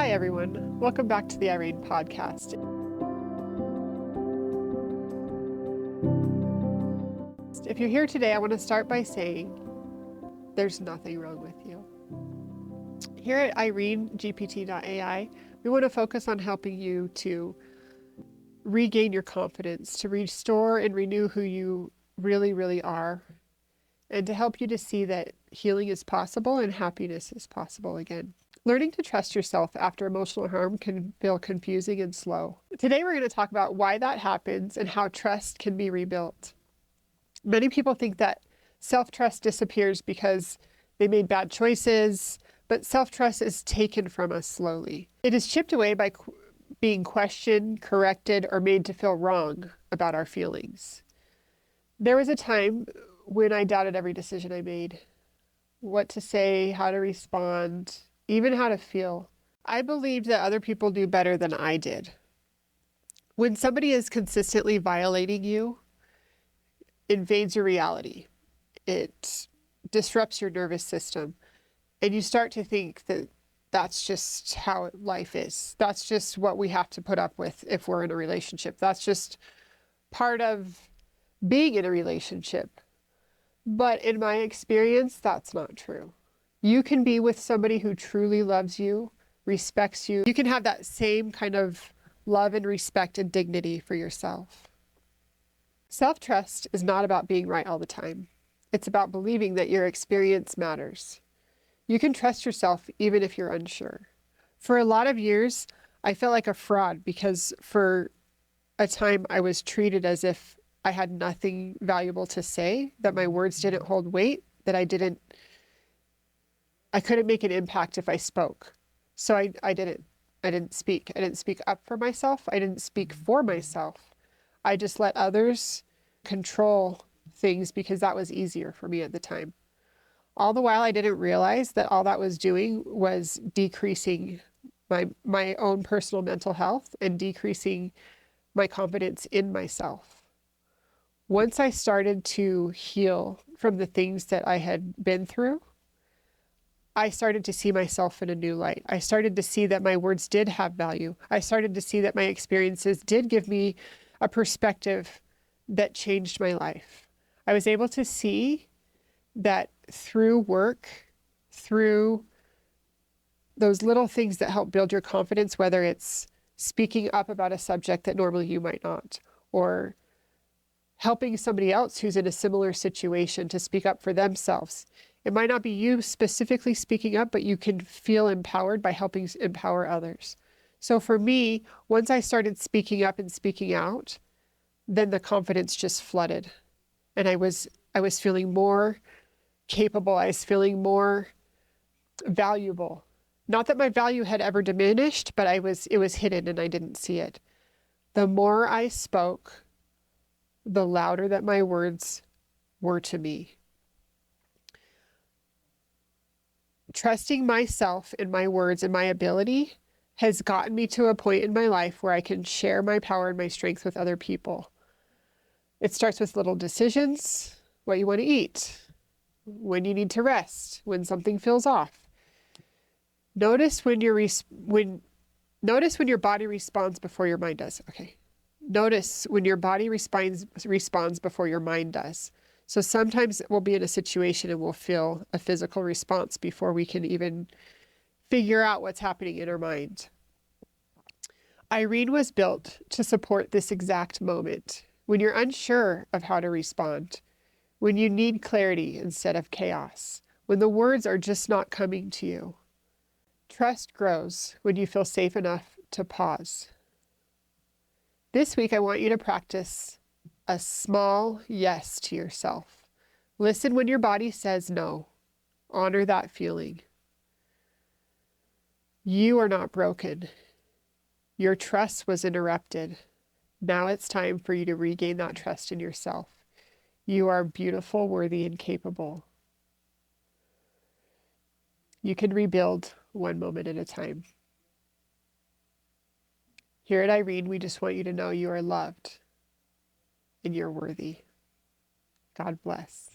Hi, everyone. Welcome back to the Irene Podcast. If you're here today, I want to start by saying there's nothing wrong with you. Here at IreneGPT.ai, we want to focus on helping you to regain your confidence, to restore and renew who you really are, and to help you to see that healing is possible and happiness is possible again. Learning to trust yourself after emotional harm can feel confusing and slow. Today, we're going to talk about why that happens and how trust can be rebuilt. Many people think that self-trust disappears because they made bad choices, but self-trust is taken from us slowly. It is chipped away by being questioned, corrected, or made to feel wrong about our feelings. There was a time when I doubted every decision I made. What to say, how to respond, even how to feel. I believed that other people knew better than I did. When somebody is consistently violating you, it invades your reality. It disrupts your nervous system. And you start to think that that's just how life is. That's just what we have to put up with if we're in a relationship. That's just part of being in a relationship. But in my experience, that's not true. You can be with somebody who truly loves you, respects you. You can have that same kind of love and respect and dignity for yourself. Self-trust is not about being right all the time. It's about believing that your experience matters. You can trust yourself even if you're unsure. For a lot of years, I felt like a fraud because for a time I was treated as if I had nothing valuable to say, that my words didn't hold weight, that I couldn't make an impact if I spoke. So I didn't speak. I didn't speak up for myself. I didn't speak for myself. I just let others control things because that was easier for me at the time. All the while, I didn't realize that all that was doing was decreasing my own personal mental health and decreasing my confidence in myself. Once I started to heal from the things that I had been through, I started to see myself in a new light. I started to see that my words did have value. I started to see that my experiences did give me a perspective that changed my life. I was able to see that through work, through those little things that help build your confidence, whether it's speaking up about a subject that normally you might not, or helping somebody else who's in a similar situation to speak up for themselves. It might not be you specifically speaking up, but you can feel empowered by helping empower others. So for me, once I started speaking up and speaking out, then the confidence just flooded. And I was feeling more capable. I was feeling more valuable. Not that my value had ever diminished, but it was hidden and I didn't see it. The more I spoke, the louder that my words were to me. Trusting myself and my words and my ability has gotten me to a point in my life where I can share my power and my strength with other people. It starts with little decisions, what you want to eat, when you need to rest, when something feels off. Notice when your body responds before your mind does. Okay. Notice when your body responds before your mind does. So sometimes we'll be in a situation and we'll feel a physical response before we can even figure out what's happening in our mind. Irene was built to support this exact moment. When you're unsure of how to respond, when you need clarity instead of chaos, when the words are just not coming to you. Trust grows when you feel safe enough to pause. This week, I want you to practice a small yes to yourself. Listen when your body says no. Honor that feeling. You are not broken. Your trust was interrupted. Now it's time for you to regain that trust in yourself. You are beautiful, worthy, and capable. You can rebuild one moment at a time. Here at Irene, we just want you to know you are loved and you're worthy. God bless.